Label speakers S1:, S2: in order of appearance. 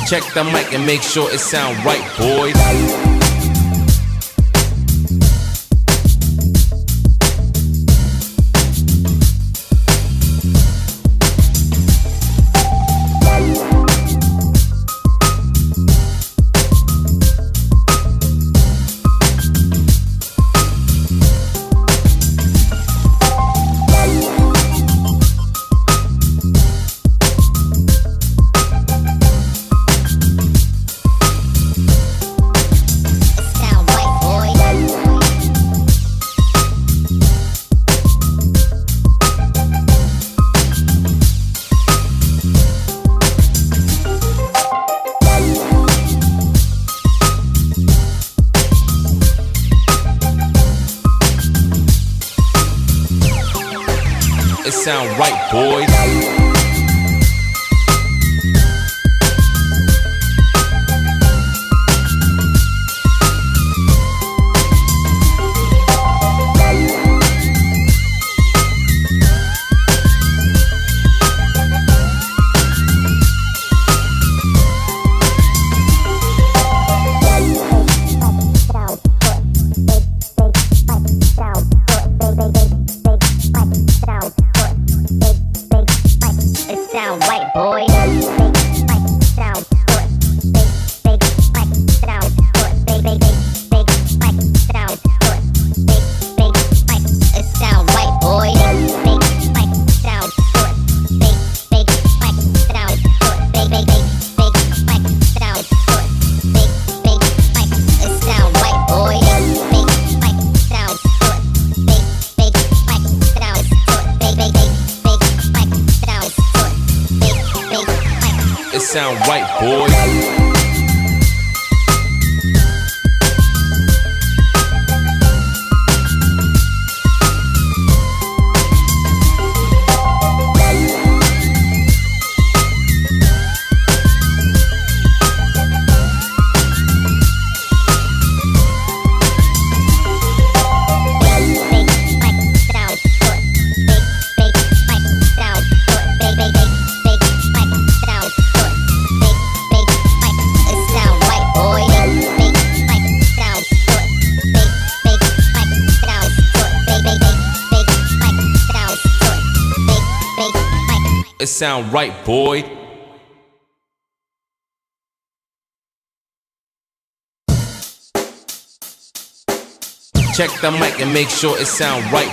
S1: Check the mic and make sure it sound right, boys. It sound right, boys.
S2: Sound right, boy.
S1: It sound right, boys. It sound right, boy. Check the mic and make sure it sound right.